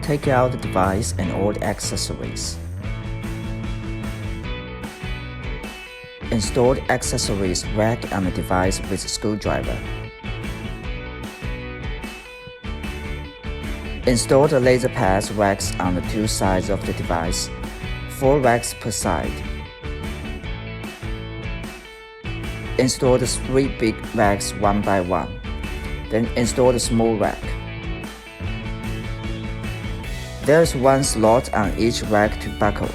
Take out the device and all the accessories. Install the accessories rack on the device with a screwdriver. Install the laser pads racks on the two sides of the device, 4 racks per side. Install the 3 big racks one by one, then install the small rack. There is 1 slot on each rack to buckle.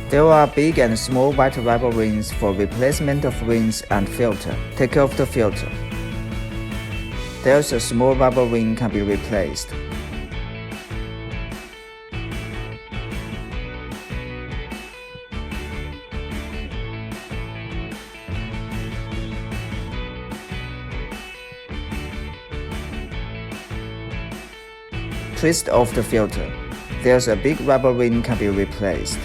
There are big and small white rubber rings for replacement of rings and filter. Take off the filter. There's a small rubber ring can be replaced. Twist off the filter. There's a big rubber ring can be replaced.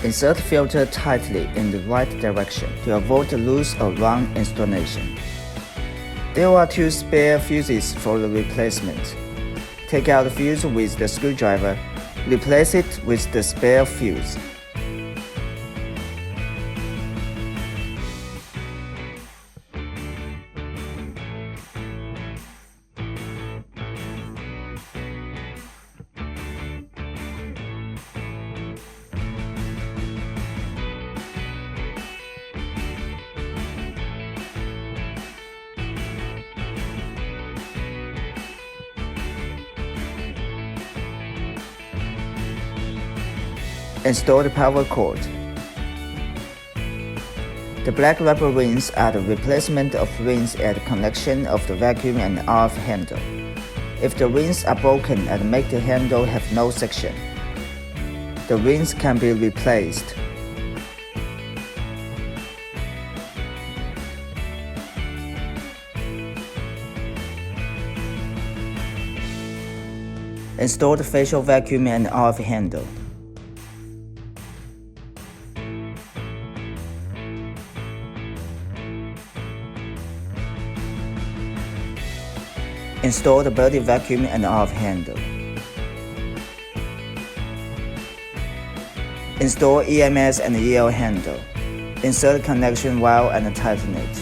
Insert filter tightly in the right direction to avoid loose or round installation. There are 2 spare fuses for the replacement. Take out the fuse with the screwdriver. Replace it with the spare fuse. Install the power cord. The black rubber rings are the replacement of rings at the connection of the vacuum and RF handle. If the rings are broken and make the handle have no section, the rings can be replaced. Install the facial vacuum and RF handle. Install the body vacuum and RF handle. Install EMS and EL handle. Insert connection wire and tighten it.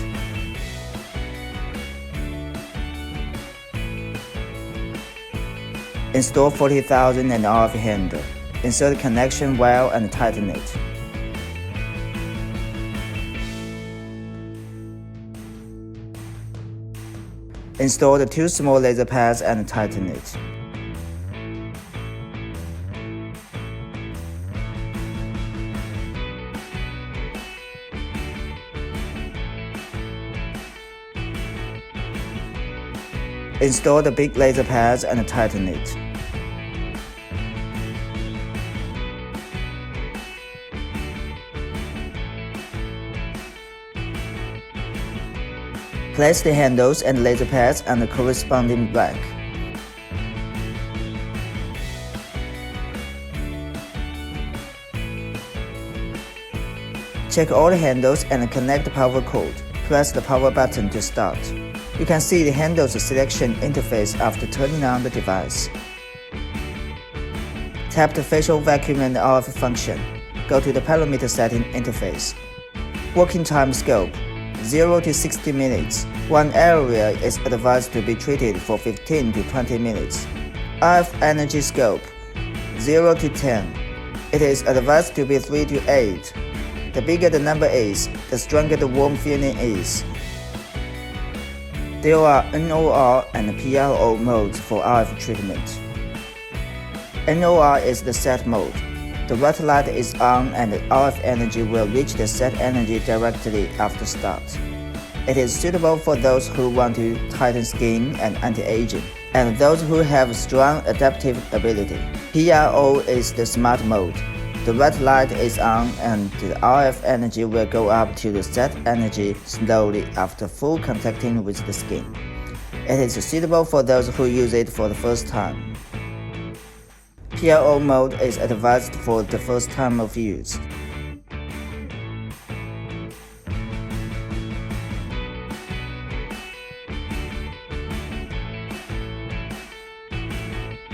Install 40,000 and RF handle. Insert connection wire and tighten it. Install the 2 small laser pads and tighten it. Install the big laser pads and tighten it. Place the handles and laser pads on the corresponding rack. Check all the handles and connect the power cord. Press the power button to start. You can see the handles selection interface after turning on the device. Tap the facial vacuum and RF function. Go to the parameter setting interface. Working time scope 0 to 60 minutes. One area is advised to be treated for 15 to 20 minutes. RF energy scope 0 to 10. It is advised to be 3 to 8. The bigger the number is, the stronger the warm feeling is. There are NOR and PRO modes for RF treatment. NOR is the set mode. The red light is on and the RF energy will reach the set energy directly after start. It is suitable for those who want to tighten skin and anti-aging, and those who have strong adaptive ability. PRO is the smart mode. The red light is on and the RF energy will go up to the set energy slowly after full contacting with the skin. It is suitable for those who use it for the first time. PLO mode is advised for the first time of use.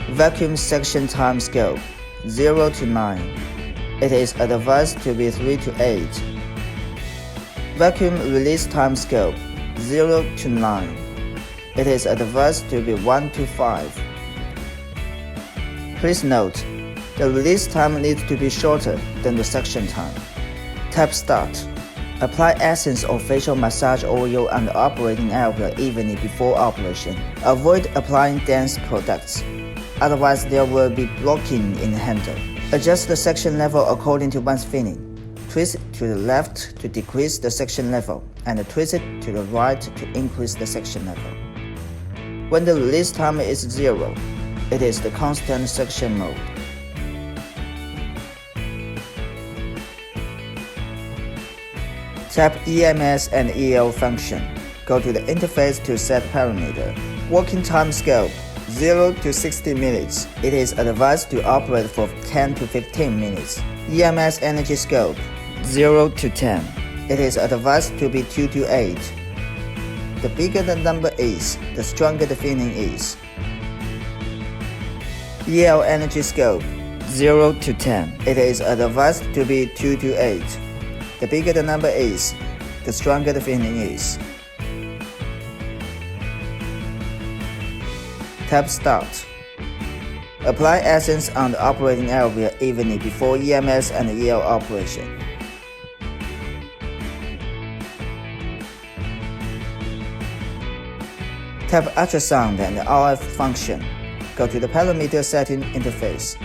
Vacuum section time scope 0 to 9. It is advised to be 3 to 8. Vacuum release time scope 0 to 9. It is advised to be 1 to 5. Please note, the release time needs to be shorter than the section time. Tap Start. Apply essence or facial massage oil on the operating area evenly before operation. Avoid applying dense products, otherwise there will be blocking in the handle. Adjust the section level according to one's feeling. Twist it to the left to decrease the section level, and twist it to the right to increase the section level. When the release time is 0, it is the constant section mode. Tap EMS and EL function. Go to the interface to set parameter. Working time scope 0 to 60 minutes. It is advised to operate for 10 to 15 minutes. EMS energy scope 0 to 10. It is advised to be 2 to 8. The bigger the number is, the stronger the feeling is. EL energy scope 0 to 10. It is advised to be 2 to 8. The bigger the number is, the stronger the feeling is. Tap Start. Apply essence on the operating area evenly before EMS and EL operation. Tap Ultrasound and RF function. Go to the parameter setting interface.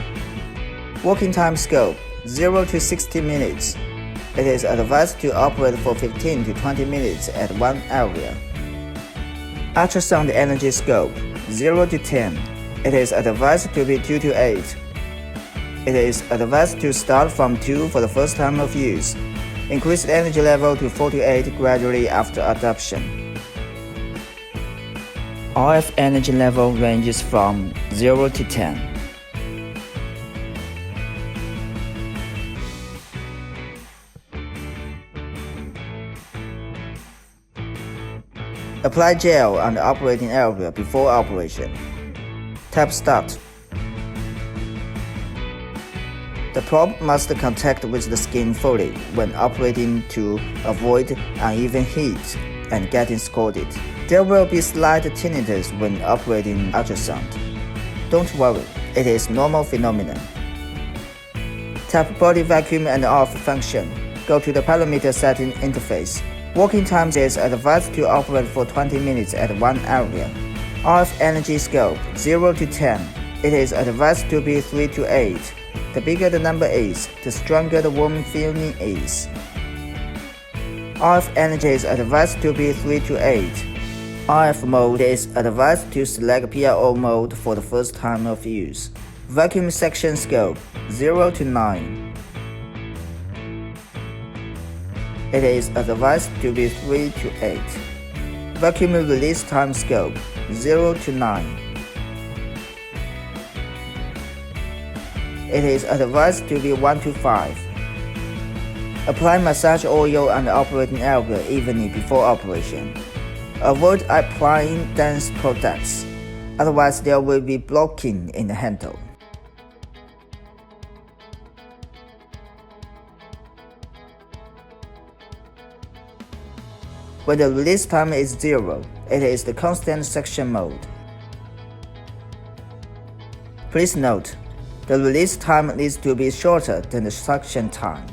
Working time scope 0 to 60 minutes. It is advised to operate for 15 to 20 minutes at one area. Ultrasound energy scope 0 to 10. It is advised to be 2 to 8. It is advised to start from 2 for the first time of use. Increase the energy level to 4 to 8 gradually after adoption. RF energy level ranges from 0 to 10. Apply gel on the operating area before operation. Tap Start. The probe must contact with the skin fully when operating to avoid uneven heat and getting scalded. There will be slight tinnitus when operating ultrasound. Don't worry, it is normal phenomenon. Tap Body Vacuum and Off function. Go to the parameter setting interface. Working time is advised to operate for 20 minutes at one area. RF energy scope 0 to 10. It is advised to be 3 to 8. The bigger the number is, the stronger the warm feeling is. RF energy is advised to be 3 to 8. RF mode is advised to select PLO mode for the first time of use. Vacuum section scope 0 to 9. It is advised to be 3 to 8. Vacuum release time scope 0 to 9. It is advised to be 1 to 5. Apply massage oil on the operating area evenly before operation. Avoid applying dense products, otherwise there will be blocking in the handle. When the release time is 0, it is the constant section mode. Please note, the release time needs to be shorter than the suction time.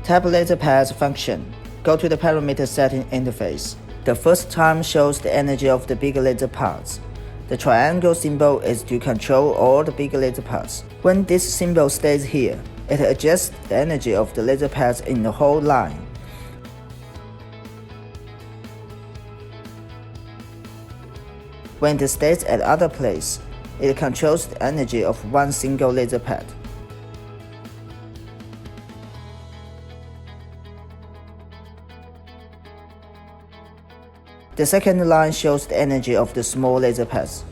Tap Laser Pads function. Go to the parameter setting interface. The first time shows the energy of the big laser pads. The triangle symbol is to control all the big laser pads. When this symbol stays here, it adjusts the energy of the laser pads in the whole line. When it stays at other place, it controls the energy of one single laser pad. The second line shows the energy of the small laser pads.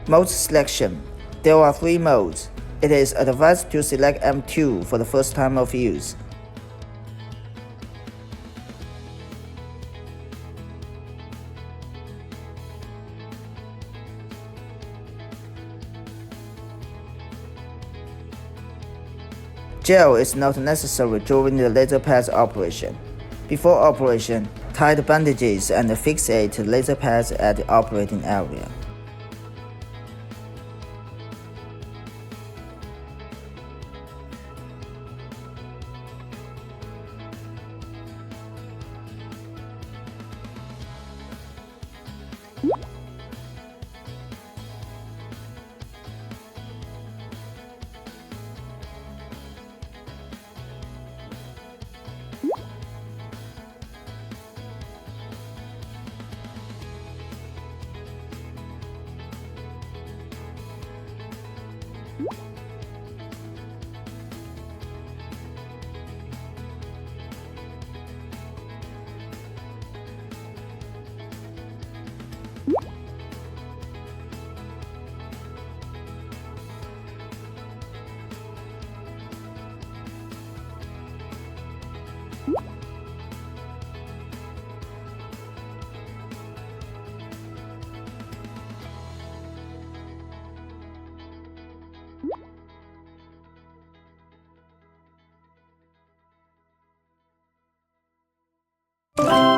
Mode selection. There are 3 modes. It is advised to select M2 for the first time of use. Gel is not necessary during the laser pads operation. Before operation, tie the bandages and fixate the laser pads at the operating area. Bye.